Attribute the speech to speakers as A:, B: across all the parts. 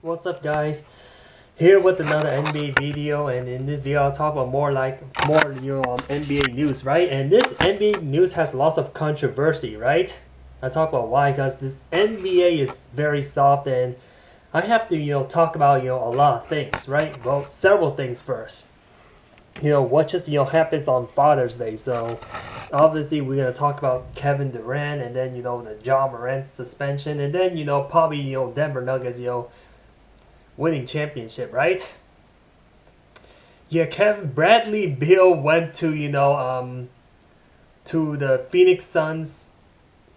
A: What's up, guys? Here with another NBA video, and in this video I'll talk about more NBA news, right? And this NBA news has lots of controversy, right? I talk about why, because this NBA is very soft, and I have to talk about a lot of things, right? Well, several things first. What just happens on Father's Day. So obviously we're gonna talk about Kevin Durant, and then the John Morant suspension, and then probably Denver Nuggets winning championship, right? Yeah, Kevin Bradley Beal went to to the Phoenix Suns.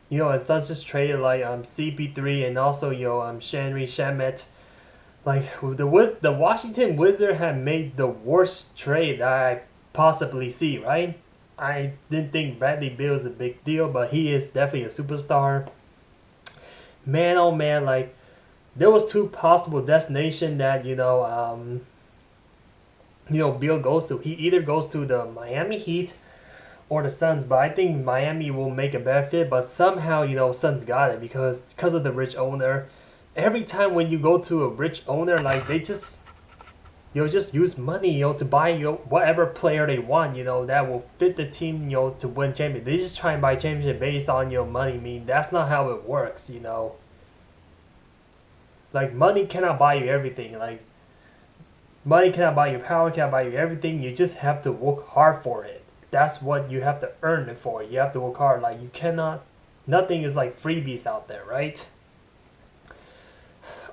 A: And Suns just traded like CP3 and also Shanry Shamet. Like the Washington Wizards had made the worst trade I possibly see, right? I didn't think Bradley Beal was a big deal, but he is definitely a superstar. Man, oh man, like there was two possible destinations that Beal goes to. He either goes to the Miami Heat or the Suns, but I think Miami will make a better fit. But somehow Suns got it because of the rich owner. Every time when you go to a rich owner, like they just just use money to buy whatever player they want that will fit the team to win championship. They just try and buy championship based on money. I mean, that's not how it works. Like money cannot buy you everything. Like money cannot buy you power, cannot buy you everything. You just have to work hard for it. That's what you have to earn it for. You have to work hard. Like you cannot. Nothing is like freebies out there, right?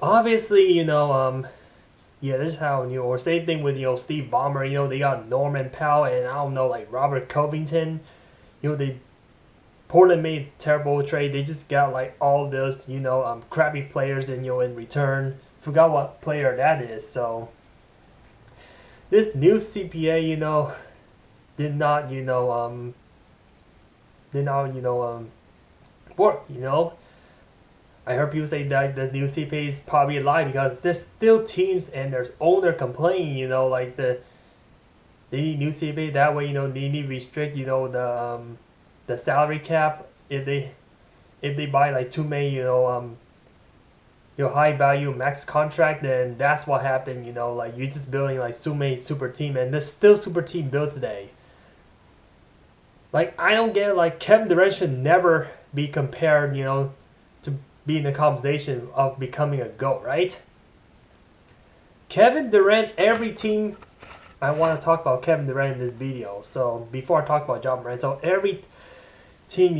A: Obviously, yeah, this is how or same thing with Steve Ballmer. They got Norman Powell and I don't know like Robert Covington. They Portland made a terrible trade. They just got like all those crappy players and in return. Forgot what player that is. So this new CPA did not work. I heard people say that the new CPA is probably a lie because there's still teams and there's owner complaining. Like they need new CPA that way. They need to restrict the salary cap if they buy like too many high value max contract. Then that's what happened. Like you're just building like so many super team, and there's still super team built today. Like I don't get it. Like Kevin Durant should never be compared to be in the conversation of becoming a GOAT, right? Kevin Durant, every team. I want to talk about Kevin Durant in this video. So before I talk about John Morant, so every team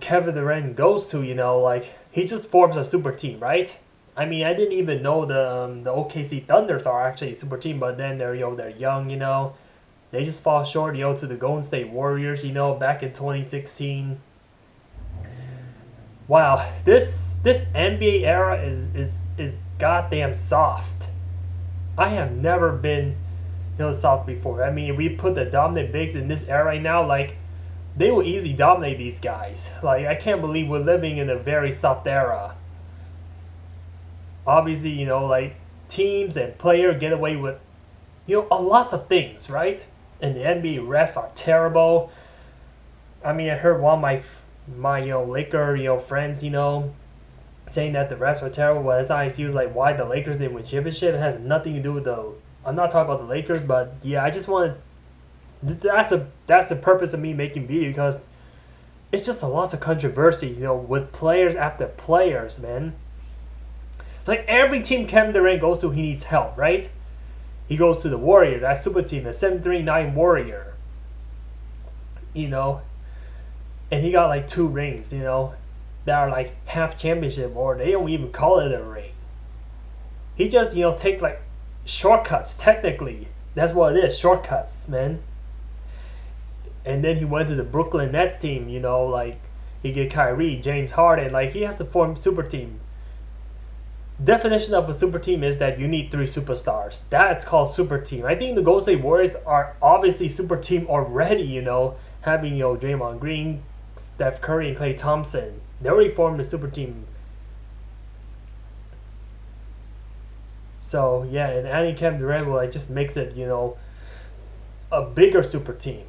A: Kevin Durant goes to like he just forms a super team, right? I mean, I didn't even know the OKC Thunders are actually a super team, but then they're young. They just fall short to the Golden State Warriors back in 2016. Wow, this NBA era is goddamn soft. I have never been soft before. I mean, if we put the dominant bigs in this era right now, like they will easily dominate these guys. Like I can't believe we're living in a very soft era. Obviously, like teams and players get away with a lots of things, right? And the NBA refs are terrible. I mean, I heard one of my Laker friends saying that the refs are terrible, but it's not. He was like, why the Lakers didn't win championship? It has nothing to do with the. I'm not talking about the Lakers, but yeah, I just wanted. That's the purpose of me making video, because it's just a lot of controversy with players after players, man. Like every team Kevin Durant goes to, he needs help, right? He goes to the Warriors, that super team, the 739 Warrior. And he got like 2 rings, that are like half championship, or they don't even call it a ring. He just take like shortcuts. Technically, that's what it is, shortcuts, man. And then he went to the Brooklyn Nets team. Like he get Kyrie, James Harden. Like he has to form super team. Definition of a super team is that you need 3 superstars. That's called super team. I think the Golden State Warriors are obviously super team already. Having Draymond Green, Steph Curry, and Klay Thompson. They already formed a super team. So yeah, and adding Kevin Durant will like just makes it a bigger super team.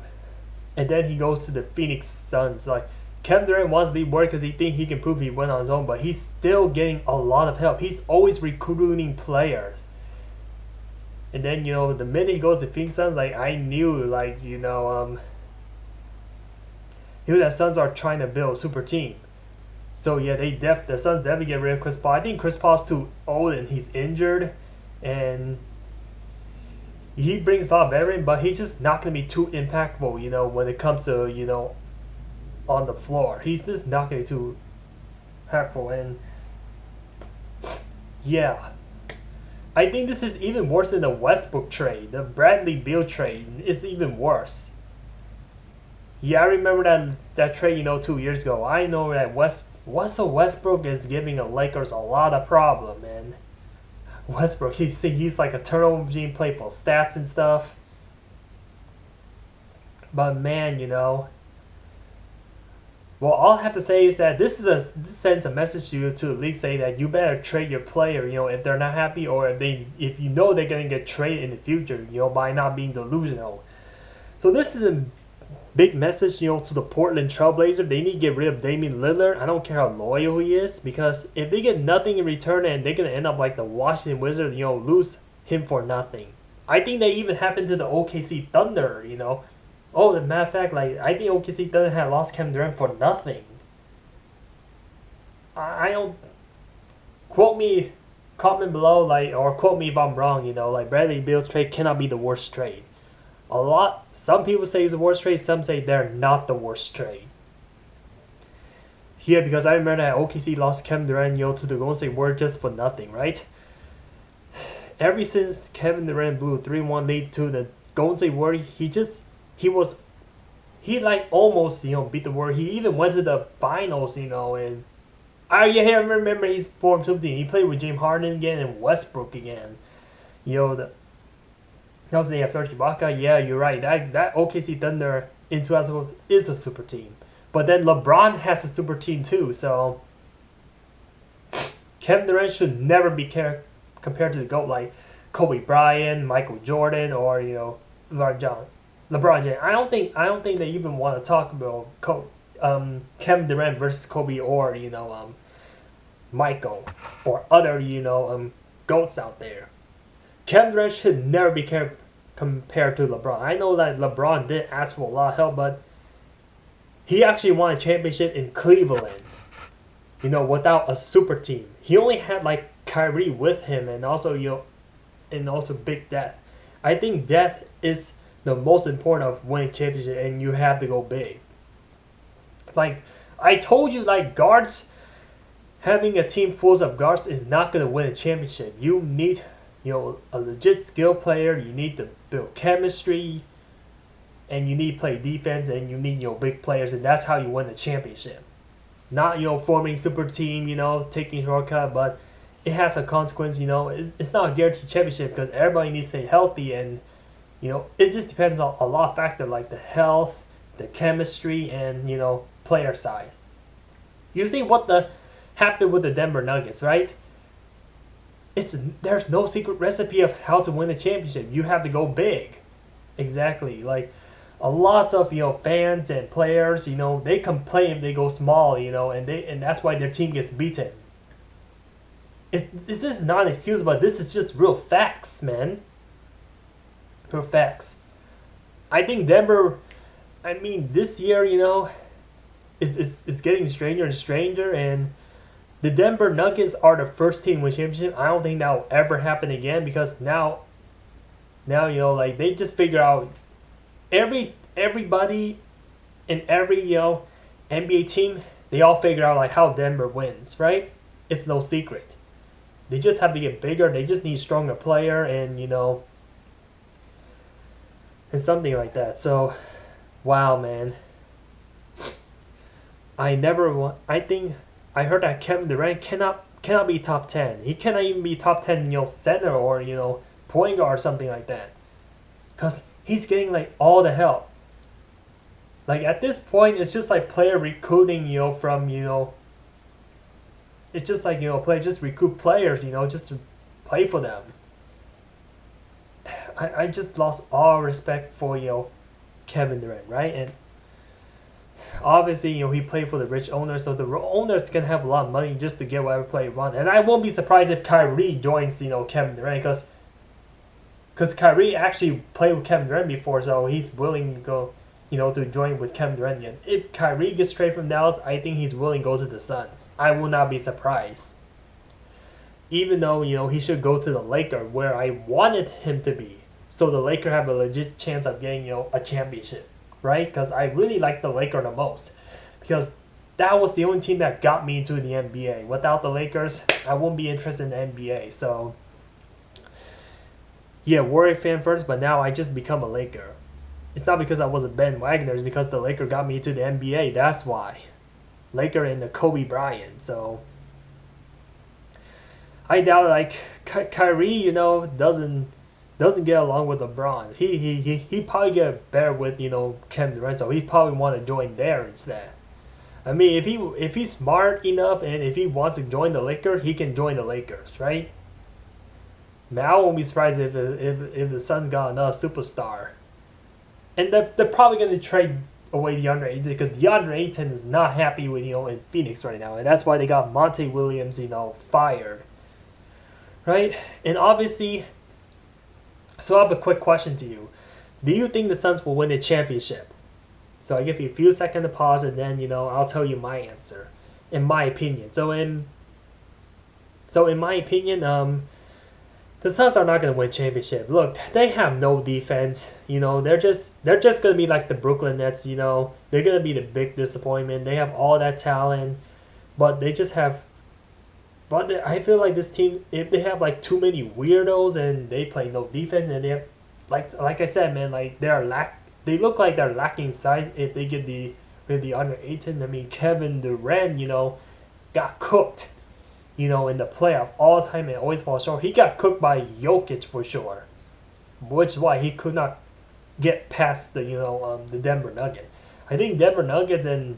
A: And then he goes to the Phoenix Suns. Like Kevin Durant wants to leave Warriors because he thinks he can prove he went on his own, but he's still getting a lot of help. He's always recruiting players. And then, the minute he goes to Phoenix Suns, like, I knew, like, knew that Suns are trying to build a super team. So, yeah, the Suns definitely get rid of Chris Paul. I think Chris Paul's too old and he's injured. And he brings a lot of veteran, but he's just not going to be too impactful, when it comes to, on the floor. He's just not going to be too impactful. And, yeah. I think this is even worse than the Westbrook trade. The Bradley Beal trade is even worse. Yeah, I remember that trade, 2 years ago. I know that Russell Westbrook is giving the Lakers a lot of problem, man. Westbrook, he's like a turnover machine, play for stats and stuff. But man, well, all I have to say is that this sends a message to the league saying that you better trade your player, if they're not happy, or if you know they're gonna get traded in the future, by not being delusional. So this is a big message, to the Portland Trailblazers. They need to get rid of Damian Lillard. I don't care how loyal he is, because if they get nothing in return and they're gonna end up like the Washington Wizards, lose him for nothing. I think that even happened to the OKC Thunder, Oh, as a matter of fact, like, I think OKC Thunder had lost Kevin Durant for nothing. I don't... comment below, like, or quote me if I'm wrong, like, Bradley Beal's trade cannot be the worst trade. Some people say it's the worst trade, some say they're not the worst trade. Yeah, because I remember that OKC lost Kevin Durant, to the Golden State Warriors just for nothing, right? Ever since Kevin Durant blew a 3-1 lead to the Golden State Warriors, he almost, beat the Warriors. He even went to the finals, and I remember he's formed something. He played with James Harden again and Westbrook again. That was the name of Serge Ibaka. Yeah, you're right. That OKC Thunder in 2012 is a super team. But then LeBron has a super team too, so Kevin Durant should never be compared to the GOAT like Kobe Bryant, Michael Jordan, or LeBron James. I don't think they even want to talk about Kevin Durant versus Kobe, or Michael, or other GOATs out there. Kevin Durant should never be compared to LeBron. I know that LeBron did ask for a lot of help, but he actually won a championship in Cleveland, without a super team. He only had like Kyrie with him, and also Big Death. I think Death is the most important of winning championship, and you have to go big. Like I told you, like guards, having a team full of guards is not gonna win a championship. You need a legit skill player. You need to build chemistry, and you need to play defense, and you need big players, and that's how you win the championship. Not forming super team, taking shortcut, but it has a consequence. It's not a guaranteed championship because everybody needs to stay healthy, and it just depends on a lot of factors like the health, the chemistry, and player side. You see what happened with the Denver Nuggets, right? There's no secret recipe of how to win a championship. You have to go big. Exactly. Like a lots of fans and players, they complain if they go small, and that's why their team gets beaten. This is not an excuse, but this is just real facts, man. Real facts. I think Denver, this year, it's getting stranger and stranger, and the Denver Nuggets are the first team to win championship. I don't think that will ever happen again, because now like they just figure out everybody in every NBA team, they all figure out like how Denver wins, right? It's no secret. They just have to get bigger. They just need stronger player, and and something like that. So, wow, man. I think I heard that Kevin Durant cannot be top 10. He cannot even be top 10, center or point guard or something like that, cause he's getting like all the help. Like at this point, it's just like player recruiting, from it's just like play just recruit players, just to play for them. I just lost all respect for Kevin Durant, right? And obviously, he played for the rich owners, so the owners can have a lot of money just to get whatever player want. And I won't be surprised if Kyrie joins, Kevin Durant, because Kyrie actually played with Kevin Durant before, so he's willing to go, to join with Kevin Durant again. If Kyrie gets traded from Dallas, I think he's willing to go to the Suns. I will not be surprised. Even though, he should go to the Lakers, where I wanted him to be. So the Lakers have a legit chance of getting, a championship, right? Because I really like the Lakers the most. Because that was the only team that got me into the NBA. Without the Lakers, I wouldn't be interested in the NBA. So, yeah, Warrior fan first, but now I just become a Laker. It's not because I was a Ben Wagner, it's because the Lakers got me into the NBA. That's why. Laker and the Kobe Bryant. So, I doubt, Kyrie, doesn't get along with LeBron. He probably get better with, Kevin Durant, so he probably want to join there instead. I mean, if he's smart enough and if he wants to join the Lakers, he can join the Lakers, right? Now I won't be surprised if the Suns got another superstar. And they're probably going to trade away DeAndre Ayton because DeAndre Ayton is not happy with, in Phoenix right now. And that's why they got Monty Williams, fired. Right? And obviously, so I have a quick question to you. Do you think the Suns will win a championship? So I give you a few seconds to pause and then, I'll tell you my answer. In my opinion. So in my opinion, the Suns are not going to win championship. Look, they have no defense. They're just going to be like the Brooklyn Nets. They're going to be the big disappointment. They have all that talent, but they just have. But I feel like this team, if they have too many weirdos and they play no defense and they have, like I said, man, they look like they're lacking size if they get the under 18. I mean, Kevin Durant, got cooked. In the playoff all the time and always falls short. He got cooked by Jokic for sure, which is why he could not get past the the Denver Nuggets. I think Denver Nuggets and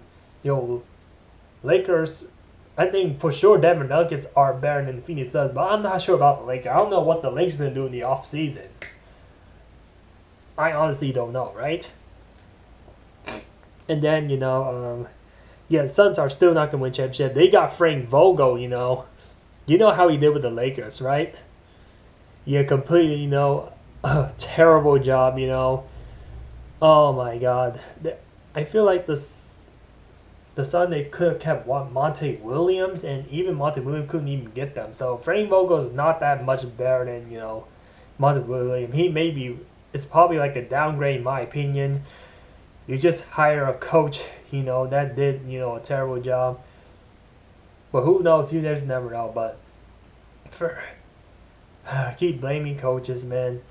A: Lakers. I think for sure Denver Nuggets are better than Phoenix Suns, but I'm not sure about the Lakers. I don't know what the Lakers are gonna do in the off season. I honestly don't know, right? And then the Suns are still not gonna win championship. They got Frank Vogel, You know how he did with the Lakers, right? Yeah, completely, a terrible job, Oh my God, I feel like the Suns, they could have kept Monty Williams, and even Monty Williams couldn't even get them. So Frank Vogel is not that much better than Monty Williams. It's probably like a downgrade in my opinion. You just hire a coach, that did, a terrible job. But who knows? You just never know. But I keep blaming coaches, man.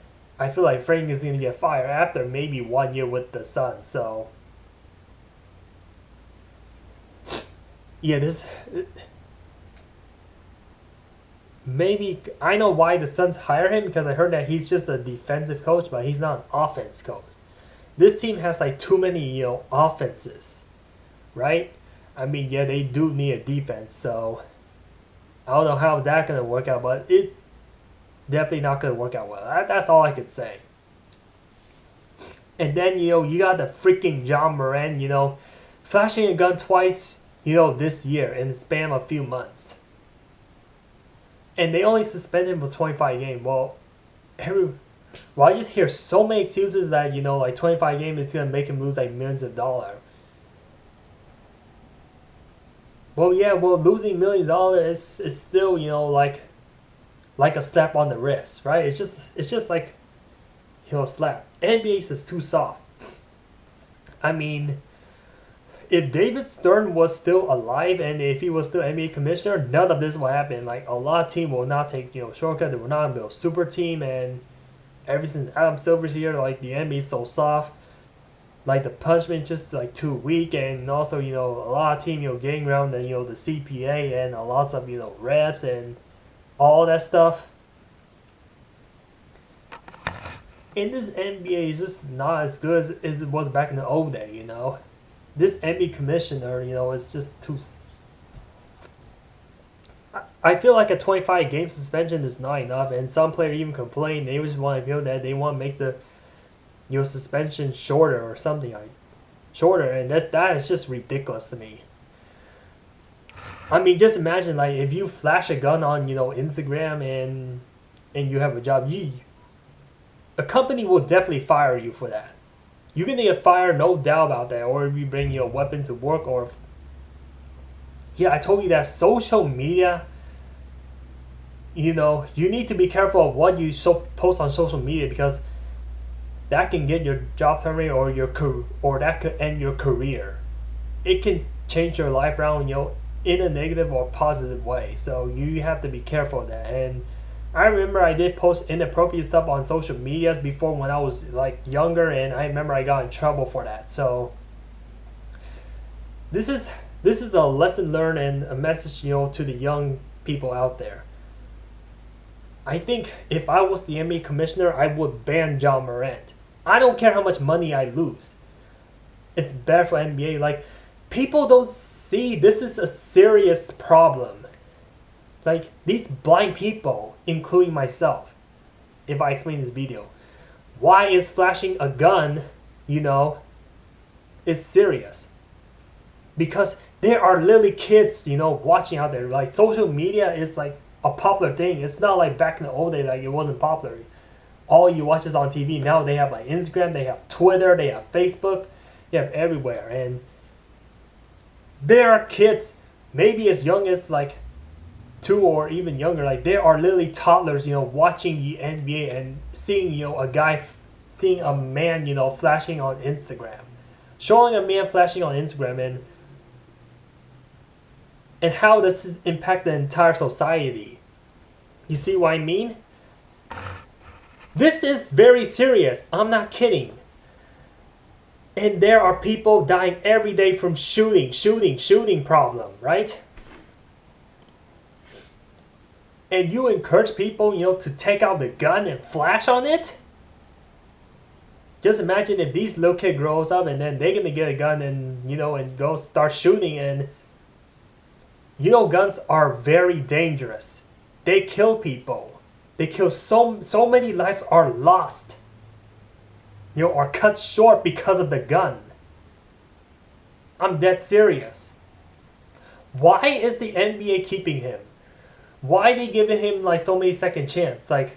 A: I feel like Frank is going to get fired after maybe 1 year with the Suns. So, yeah, maybe I know why the Suns hire him because I heard that he's just a defensive coach, but he's not an offense coach. This team has too many offenses, right? I mean, yeah, they do need a defense, so I don't know how that's gonna work out, but it's definitely not gonna work out well. That's all I could say. And then you got the freaking John Moran, flashing a gun twice, this year in the span of a few months. And they only suspended him for 25 games. Well, I just hear so many excuses that 25 games is gonna make him lose millions of dollars. Well, yeah, losing $1 million is still like a slap on the wrist, right? It's just like a slap. NBA is too soft. I mean, if David Stern was still alive and if he was still NBA commissioner, none of this would happen. A lot of teams will not take shortcut. They will not build a super team, and ever since Adam Silver's here, the NBA is so soft. The punishment just too weak, and also a lot of teams getting around the the CPA and a lot of reps and all that stuff. And this NBA is just not as good as it was back in the old day. This NBA commissioner, is just too. I feel like a 25 game suspension is not enough, and some players even complain. They just want to feel that they want to make the suspension shorter or something. shorter, and that is just ridiculous to me. I mean, just imagine like if you flash a gun on Instagram and you have a job, a company will definitely fire you for that. You're gonna get fired, no doubt about that. Or if you bring your weapons to work, or yeah, I told you that social media. You need to be careful of what you post on social media, because that can get your job terminated, or that could end your career. It can change your life around, in a negative or positive way. So you have to be careful of that. And I remember I did post inappropriate stuff on social medias before when I was like younger, and I remember I got in trouble for that. So this is a lesson learned and a message, to the young people out there. I think if I was the NBA commissioner, I would ban John Morant. I don't care how much money I lose. It's bad for NBA. Like, people don't see this is a serious problem. Like, these blind people, including myself, if I explain this video, why is flashing a gun, is serious? Because there are literally kids, watching out there. Like, social media is like a popular thing. It's not like back in the old days, like it wasn't popular. All you watch is on TV. Now they have like Instagram, they have Twitter, they have Facebook, they have everywhere. And there are kids, maybe as young as like 2 or even younger. Like, there are literally toddlers, watching the NBA and seeing, seeing a man, flashing on Instagram, showing a man flashing on Instagram, and how does this impact the entire society? You see what I mean? This is very serious. I'm not kidding. And there are people dying every day from shooting problem, right? And you encourage people, to take out the gun and flash on it? Just imagine if these little kid grows up and then they're gonna get a gun and, and go start shooting. And guns are very dangerous. They kill people. They kill so many lives are lost. Are cut short because of the gun. I'm dead serious. Why is the NBA keeping him? Why are they giving him like so many second chance? Like,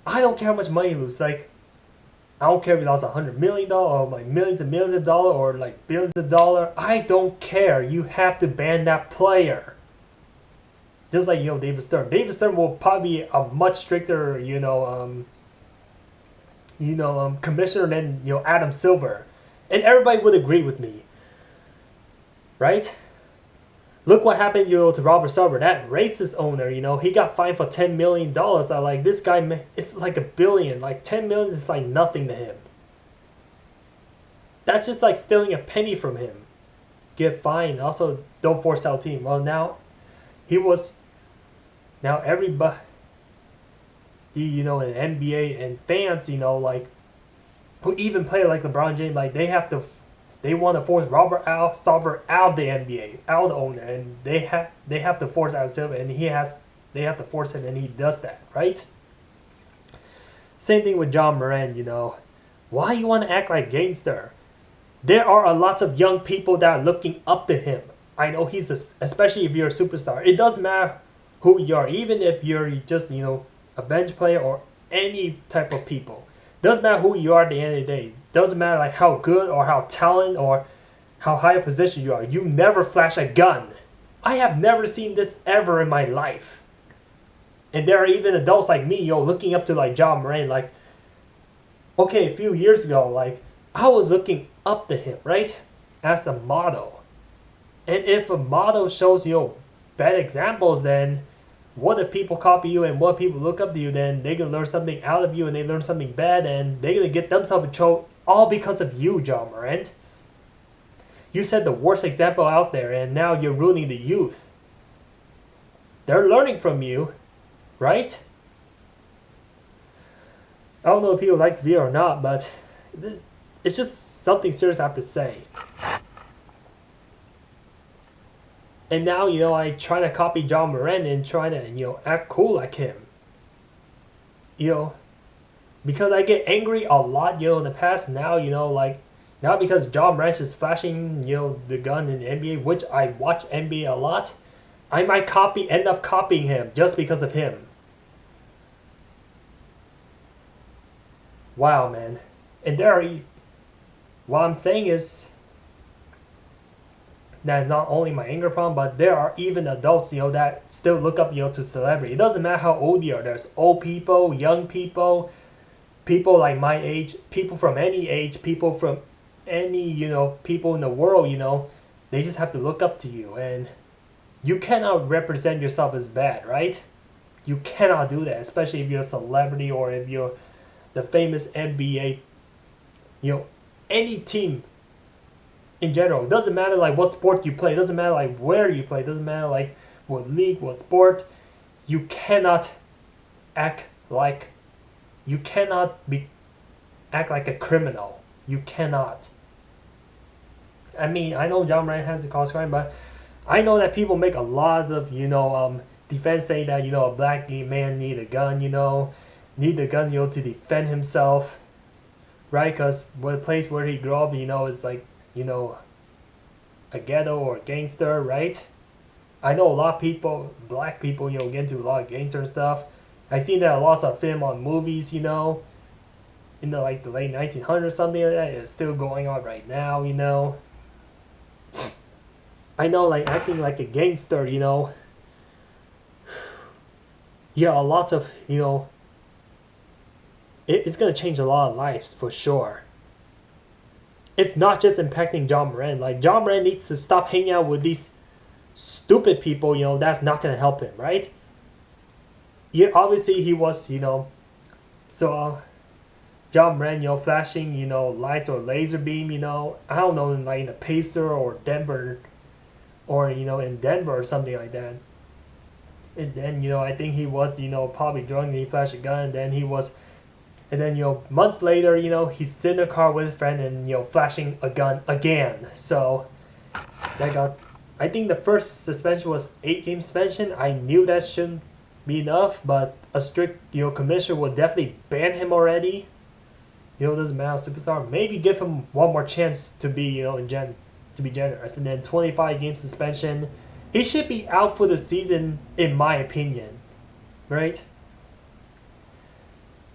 A: I don't care how much money you lose. Like, I don't care if he lost $100 million or like millions and millions of dollars or like billions of dollars. I don't care. You have to ban that player. Just like David Stern. David Stern will probably be a much stricter commissioner than Adam Silver, and everybody would agree with me, right? Look what happened to Robert Sarver, that racist owner. He got fined for $10 million. I like this guy. It's like $1 billion. Like $10 million is like nothing to him. That's just like stealing a penny from him. Get fined. Also, don't force out team. Well, now everybody, in NBA and fans, like who even play like LeBron James, like they want to force Robert Sarver out of the NBA, out of the owner, and they have to force out Silver, and they have to force him, and he does that, right? Same thing with John Morant. Why you want to act like gangster? There are a lots of young people that are looking up to him. I know especially if you're a superstar. It doesn't matter who you are, even if you're just a bench player or any type of people. Doesn't matter who you are at the end of the day. Doesn't matter like how good or how talented or how high a position you are. You never flash a gun. I have never seen this ever in my life. And there are even adults like me, looking up to like John Morant. Like, okay, a few years ago, like I was looking up to him, right, as a model. And if a model shows bad examples, then what if people copy you and what people look up to you? Then they can learn something out of you, and they learn something bad, and they're gonna get themselves in trouble all because of you, John Morant. You set the worst example out there, and now you're ruining the youth. They're learning from you, right? I don't know if people like this video or not, but it's just something serious I have to say. And now, I try to copy John Morant and try to, act cool like him. Because I get angry a lot, in the past. Now, like, Not because John Morant is flashing, the gun in the NBA, which I watch NBA a lot. I might end up copying him just because of him. Wow, man. And what I'm saying is that not only my anger problem, but there are even adults, that still look up, to celebrity. It doesn't matter how old you are. There's old people, young people, people like my age, people from any age, people from any, people in the world, they just have to look up to you. And you cannot represent yourself as bad, right? You cannot do that, especially if you're a celebrity or if you're the famous NBA, any team in general. It doesn't matter like what sport you play. It doesn't matter like where you play. It doesn't matter like what league, what sport. You cannot act like act like a criminal. You cannot. I mean, I know John Morant has to cause crime, but I know that people make a lot of defense say that a black man need a gun, need the gun to defend himself, right? Because the place where he grew up, is like a ghetto or a gangster, right? I know a lot of people, black people, get into a lot of gangster stuff. I seen that lots of film on movies, in the like the late 1900s, something like that. It's still going on right now, I know, like acting like a gangster, yeah, lots of it's gonna change a lot of lives for sure. It's not just impacting John Morant. Like John Morant needs to stop hanging out with these stupid people. That's not gonna help him, right? Yeah, obviously he was, so John Morant, flashing, lights or laser beam, I don't know, like in a Pacer or Denver, or in Denver or something like that. And then I think he was probably drunk and he flashed a gun, and then months later he's in a car with a friend and flashing a gun again. So I think the first suspension was 8-game suspension. I knew that shouldn't be enough, but a strict commissioner would definitely ban him already. Doesn't matter, superstar. Maybe give him one more chance to be to be generous, and then 25-game suspension. He should be out for the season, in my opinion, right?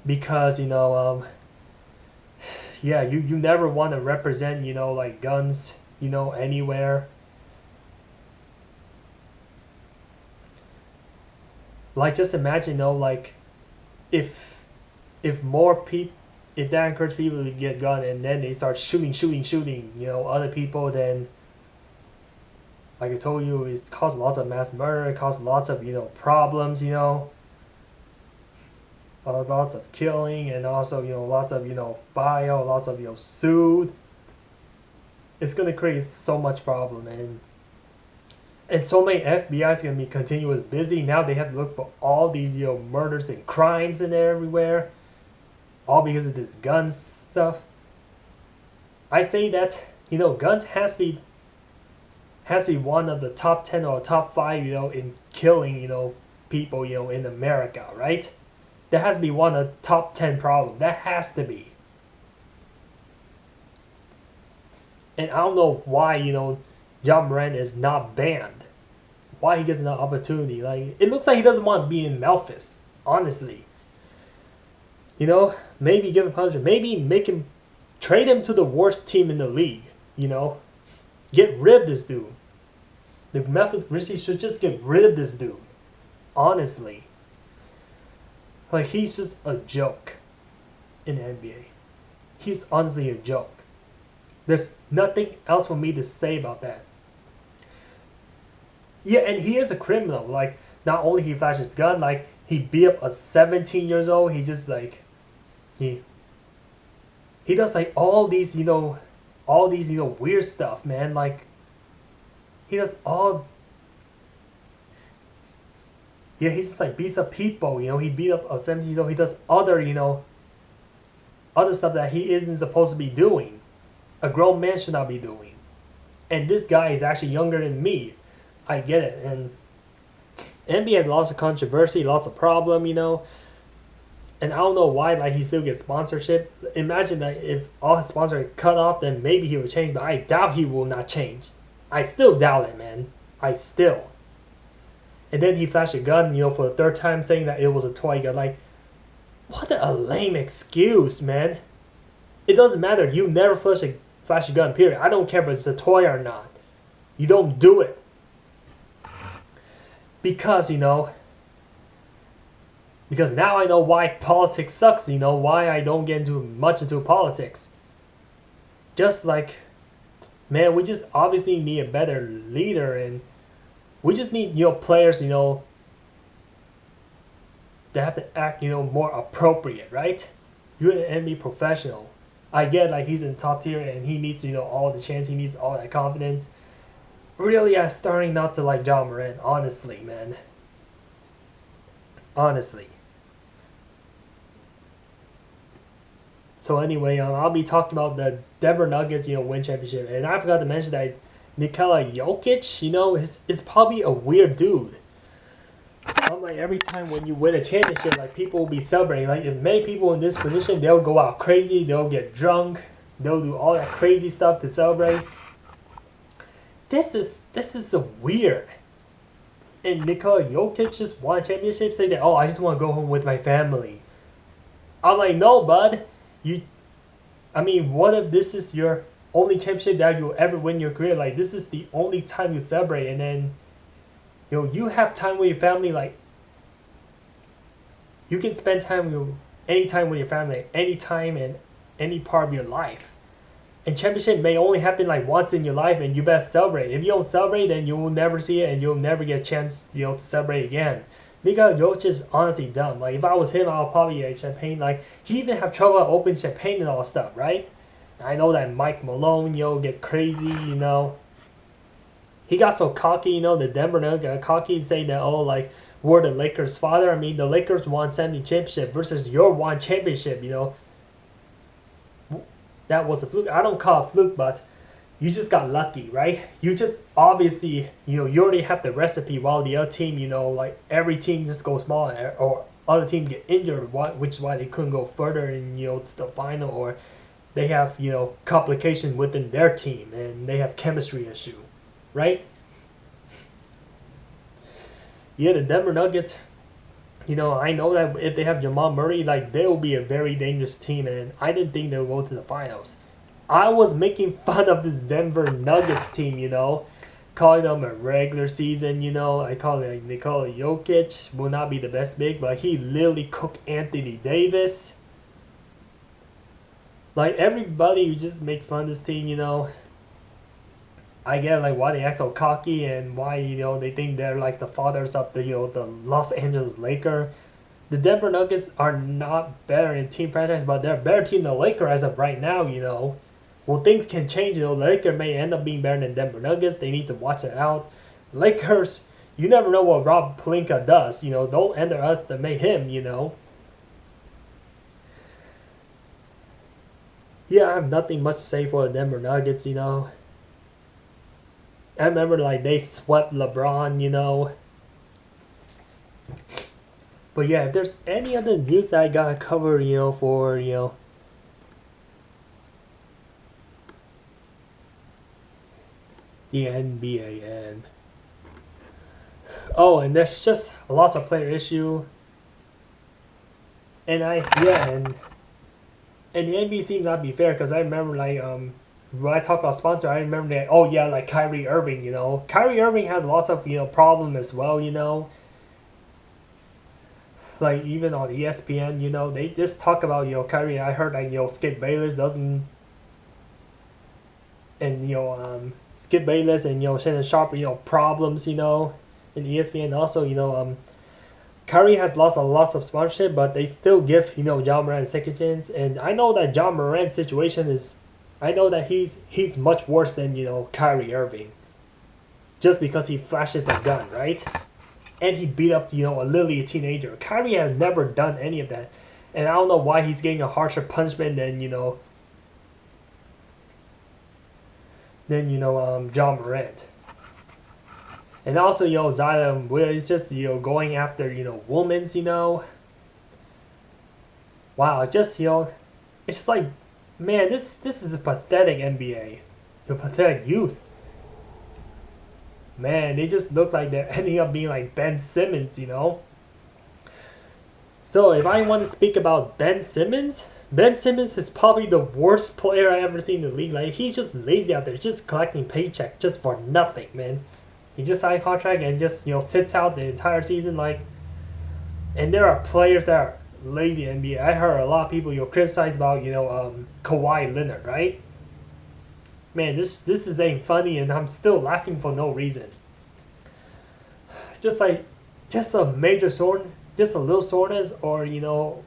A: Because yeah, you never want to represent like guns anywhere. Like just imagine like if more people, if that encourages people to get gun and then they start shooting other people, then like I told you, it causes lots of mass murder, it causes lots of problems, lots of killing, and also lots of fire, lots of sued. It's gonna create so much problem, and so many FBI is gonna be continuous busy. Now they have to look for all these murders and crimes in there everywhere, all because of this gun stuff. I say that guns has to be one of the top 10 or top 5 in killing people in America, right? That has to be one of the top 10 problems. That has to be. And I don't know why John Morant is not banned. Why he gets an opportunity? Like it looks like he doesn't want to be in Memphis. Honestly, maybe give him punishment. Maybe trade him to the worst team in the league. Get rid of this dude. The Memphis Grizzlies should just get rid of this dude. Honestly. Like, he's just a joke in the NBA. He's honestly a joke. There's nothing else for me to say about that. Yeah, and he is a criminal. Like, not only he flashes his gun, like, he beat up a 17 years old. He just, like, he does, like, all these weird stuff, man. Like, he does all... Yeah, he just like beats up people, he beat up a 17-year-old. He does other, other stuff that he isn't supposed to be doing. A grown man should not be doing. And this guy is actually younger than me. I get it. And NBA has lots of controversy, lots of problem, And I don't know why like he still gets sponsorship. Imagine that if all his sponsors are cut off, then maybe he will change. But I doubt he will not change. I still doubt it, man. I still. And then he flashed a gun, for the third time, saying that it was a toy gun. Like, what a lame excuse, man. It doesn't matter. You never flash a gun, period. I don't care if it's a toy or not. You don't do it. Because, because now I know why politics sucks, why I don't get much into politics. Just like, man, we just obviously need a better leader, and we just need, players, that have to act, more appropriate, right? You're an NBA professional. I get like he's in top tier and he needs, all the chance, he needs all that confidence. Really, I'm starting not to like Ja Morant, honestly, man. Honestly. So anyway, I'll be talking about the Denver Nuggets, win championship. And I forgot to mention that Nikola Jokic, is probably a weird dude. I'm like, every time when you win a championship, like, people will be celebrating. Like, if many people in this position, they'll go out crazy, they'll get drunk, they'll do all that crazy stuff to celebrate. This is so weird. And Nikola Jokic just won a championship, saying that, oh, I just want to go home with my family. I'm like, no, bud. What if this is your only championship that you'll ever win in your career? Like, this is the only time you celebrate, and then, you have time with your family. Like, you can spend any time with your family, any time and any part of your life. And championship may only happen like once in your life, and you best celebrate. If you don't celebrate, then you will never see it, and you'll never get a chance, to celebrate again. Because Jokic is honestly dumb. Like, if I was him, I'll probably get champagne. Like, he even have trouble opening champagne and all stuff, right? I know that Mike Malone, get crazy, He got so cocky, the Denver Nuggets got cocky and saying that, oh, like, we're the Lakers' father. The Lakers won 70 championship versus your one championship, That was a fluke. I don't call it fluke, but you just got lucky, right? You just obviously, you already have the recipe, while the other team, like, every team just goes small, or other teams get injured, which is why they couldn't go further in, to the final, or they have, complications within their team, and they have chemistry issue, right? Yeah, the Denver Nuggets, I know that if they have Jamal Murray, like, they will be a very dangerous team, and I didn't think they would go to the finals. I was making fun of this Denver Nuggets team, calling them a regular season, I call it like Nikola Jokic will not be the best big, but he literally cooked Anthony Davis. Like, everybody just make fun of this team, I get like why they act so cocky, and why, they think they're like the fathers of the, the Los Angeles Lakers. The Denver Nuggets are not better in team franchise, but they're a better team than the Lakers as of right now, Well, things can change, the Lakers may end up being better than Denver Nuggets. They need to watch it out. Lakers, you never know what Rob Pelinka does, Don't underestimate him, Yeah, I have nothing much to say for the Denver Nuggets, I remember, like, they swept LeBron, But yeah, if there's any other news that I gotta cover, for, the NBA, and and there's just lots of player issue, and and the NBA seems not to be fair, because I remember, like, when I talk about sponsor, I remember that, oh yeah, like Kyrie Irving, Kyrie Irving has lots of, problem as well, like, even on ESPN, they just talk about, Kyrie. I heard that, Skip Bayless doesn't, and, Skip Bayless and, Shannon Sharp, problems, in ESPN. Also, Kyrie has lost a lot of sponsorship, but they still give, Ja Morant a second chance. And I know that Ja Morant's situation is, I know that he's much worse than, Kyrie Irving. Just because he flashes a gun, right? And he beat up, a teenager. Kyrie has never done any of that. And I don't know why he's getting a harsher punishment than, Ja Morant. And also, Zion, it's just, going after, women's, wow, just it's just like, man, this is a pathetic NBA, the pathetic youth. Man, they just look like they're ending up being like Ben Simmons. So if I want to speak about Ben Simmons is probably the worst player I ever seen in the league. Like he's just lazy out there, just collecting paycheck just for nothing, man. He just signed a contract and just sits out the entire season. Like, and there are players that are lazy in NBA. I heard a lot of people criticize about Kawhi Leonard, right? Man, this ain't funny, and I'm still laughing for no reason. Just like, just a major sore, just a little soreness, or little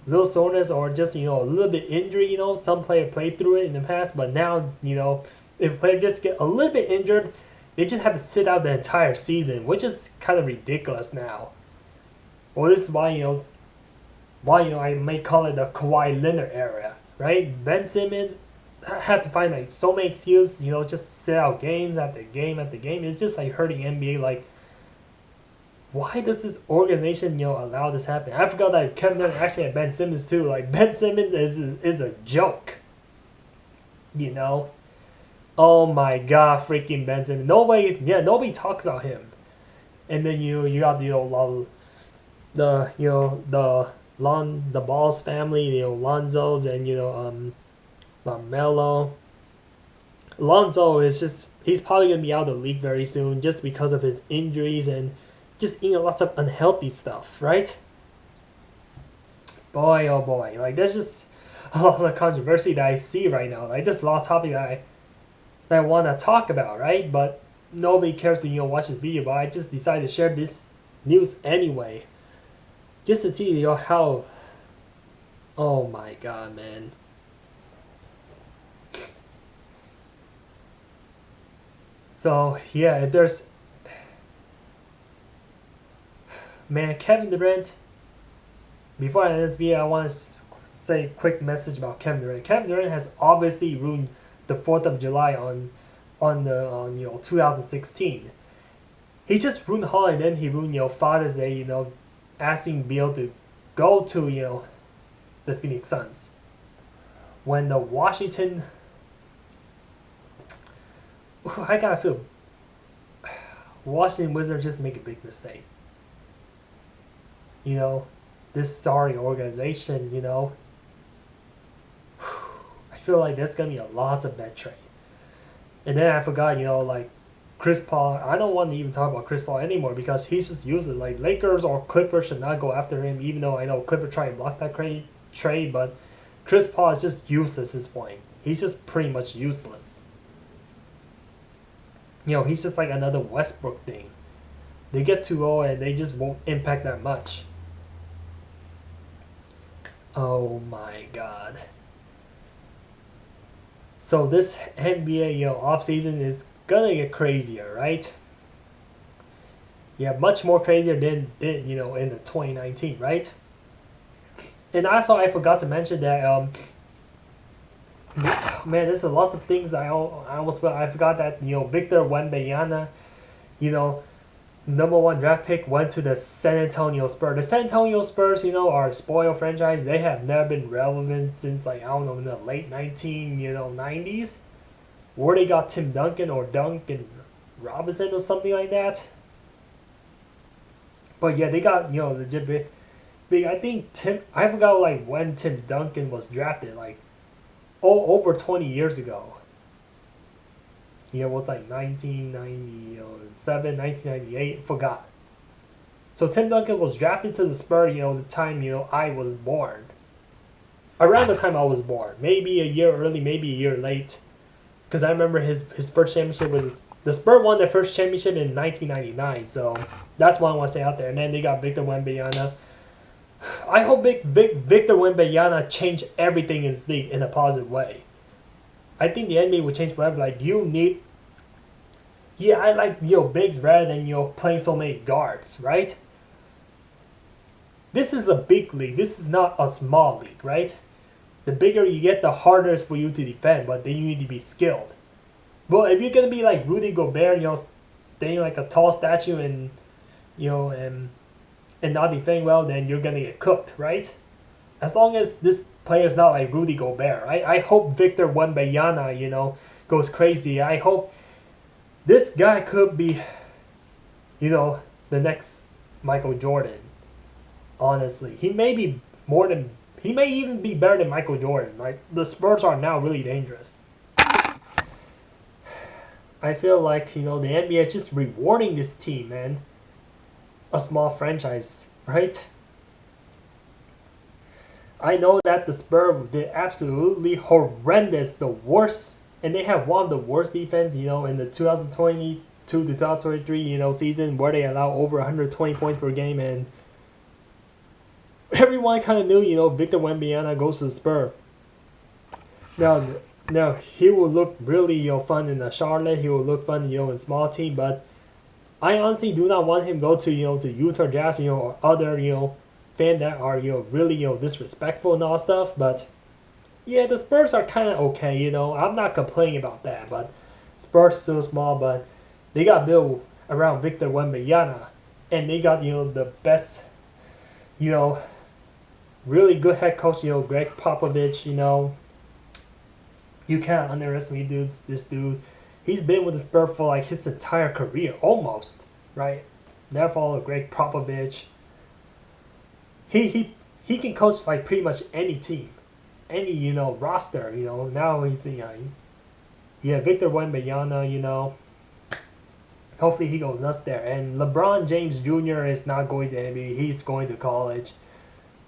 A: soreness, or just a little bit injury. Some player played through it in the past, but now if a player just get a little bit injured, they just have to sit out the entire season, which is kind of ridiculous now. Well, this is why I may call it the Kawhi Leonard era, right? Ben Simmons had to find like so many excuses, just sit out games after game after game. It's just like hurting NBA. Like, why does this organization allow this to happen? I forgot that Kevin Durant actually had Ben Simmons too. Like Ben Simmons is a joke. Oh my god, freaking Ben Simmons. Nobody talks about him. And then you got the Balls family, Lonzo's and LaMelo. Lonzo he's probably gonna be out of the league very soon just because of his injuries and just eating lots of unhealthy stuff, right? Boy, oh boy, like there's just a lot of controversy that I see right now. Like there's a lot of topics that I want to talk about, right? But nobody cares to watch this video. But I just decided to share this news anyway, just to see how. Oh my god, man. So yeah, if there's man, Kevin Durant. Before I end this video, I want to say a quick message about Kevin Durant. Kevin Durant has obviously ruined the 4th of July on 2016. He just ruined the holiday, then he ruined Father's Day, asking Beal to go to the Phoenix Suns. When the Washington, I gotta feel Washington Wizards just make a big mistake. This sorry organization, I feel like there's gonna be a lot of bad trade. And then I forgot, like Chris Paul. I don't want to even talk about Chris Paul anymore because he's just useless. Like Lakers or Clippers should not go after him, even though I know Clippers try and block that trade. But Chris Paul is just useless at this point. He's just pretty much useless. He's just like another Westbrook thing. They get too old and they just won't impact that much. Oh my god. So this NBA, offseason is gonna get crazier, right? Yeah, much more crazier than in the 2019, right? And also, I forgot to mention that man, there's a lots of things I forgot that Victor Wembanyama, #1 draft pick went to the San Antonio Spurs. The San Antonio Spurs, are a spoiled franchise. They have never been relevant since like I don't know in the late 90s, where they got Tim Duncan or Duncan Robinson or something like that. But yeah, they got legit big. I think I forgot like when Tim Duncan was drafted, like over 20 years ago. It was like 1997, 1998, forgot. So Tim Duncan was drafted to the Spurs, the time, I was born. Around the time I was born. Maybe a year early, maybe a year late. Because I remember his first championship was, the Spurs won their first championship in 1999. So that's what I want to say out there. And then they got Victor Wembanyama. I hope Victor Wembanyama changed everything in this league in a positive way. I think the NBA would change forever. Like, I like bigs rather than playing so many guards, right? This is a big league. This is not a small league, right? The bigger you get, the harder it is for you to defend, but then you need to be skilled. Well, if you're gonna be like Rudy Gobert, staying like a tall statue and and not defending well, then you're gonna get cooked, right? As long as this player is not like Rudy Gobert, I hope Victor Wembanyama, goes crazy. I hope this guy could be, the next Michael Jordan. Honestly, he may even be better than Michael Jordan. Like the Spurs are now really dangerous. I feel like the NBA is just rewarding this team, man. A small franchise, right? I know that the Spurs did absolutely horrendous, the worst, and they have one of the worst defense, in the 2022 to 2023, season where they allow over 120 points per game, and everyone kind of knew, Victor Wembanyama goes to the Spurs. Now, he will look really, fun in the Charlotte. He will look fun, in small team, but I honestly do not want him go to, to Utah Jazz, or other, fan that are really disrespectful and all stuff. But yeah, the Spurs are kind of okay. I'm not complaining about that. But Spurs still small, but they got built around Victor Wembanyama, and they got the best, really good head coach. Greg Popovich. You can't underestimate this dude. He's been with the Spurs for like his entire career, almost, right? Never followed Greg Popovich. He can coach like pretty much any team, any roster. Now he's Victor Wembanyama. Hopefully he goes nuts there. And LeBron James Jr. is not going to NBA. He's going to college.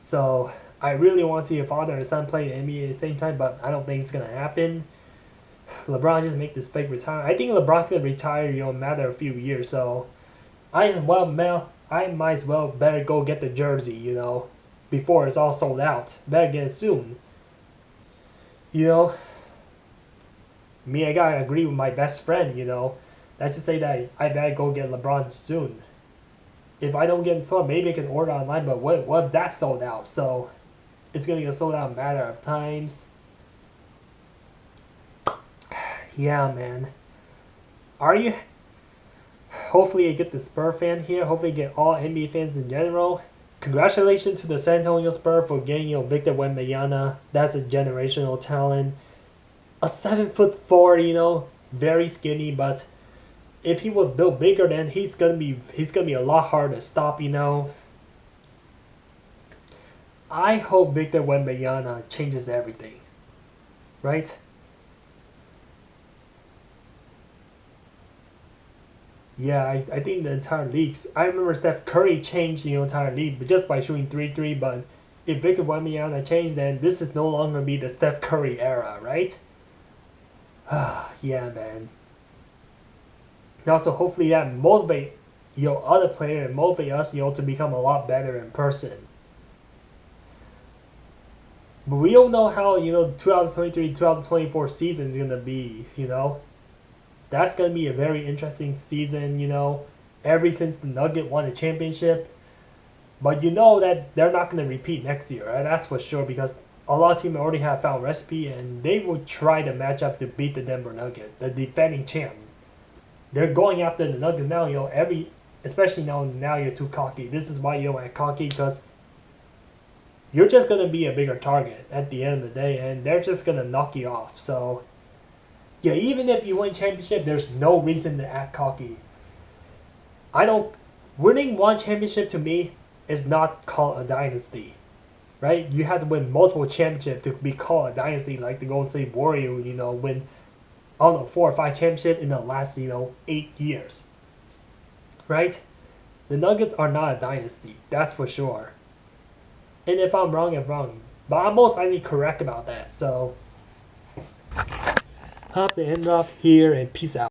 A: So I really want to see a father and son play in NBA at the same time, but I don't think it's gonna happen. LeBron just make this fake retirement. I think LeBron's gonna retire, in a matter of a few years. So I might as well better go get the jersey, before it's all sold out. Better get it soon. Me, I gotta agree with my best friend. Let's just say that I better go get LeBron soon. If I don't get it sold, maybe I can order online. But what if that's sold out? So it's gonna get sold out in a matter of times. Yeah, man. Are you? Hopefully, I get the Spurs fan here. Hopefully, I get all NBA fans in general. Congratulations to the San Antonio Spurs for getting Victor Wembanyama. That's a generational talent. A 7'4", very skinny, but if he was built bigger, then he's gonna be a lot harder to stop. I hope Victor Wembanyama changes everything, right? Yeah, I think the entire league. I remember Steph Curry changed the entire league, but just by shooting 3-3. But if Victor Wembanyama changed, then this is no longer be the Steph Curry era, right? Yeah, man. And also, hopefully that motivate other player and motivate us to become a lot better in person. But we don't know how 2023-2024 season is gonna be. That's going to be a very interesting season, ever since the Nuggets won the championship. But that they're not going to repeat next year, right? That's for sure, because a lot of teams already have found recipe, and they will try to match up to beat the Denver Nuggets, the defending champ. They're going after the Nuggets now, especially now you're too cocky. This is why you don't act cocky, because you're just going to be a bigger target at the end of the day, and they're just going to knock you off. So yeah, even if you win championship, there's no reason to act cocky. Winning one championship to me is not called a dynasty, right? You have to win multiple championships to be called a dynasty, like the Golden State Warriors, win, 4 or 5 championships in the last, 8 years, right? The Nuggets are not a dynasty, that's for sure. And if I'm wrong, I'm wrong. But I'm most likely correct about that, so I'll have to end off here and peace out.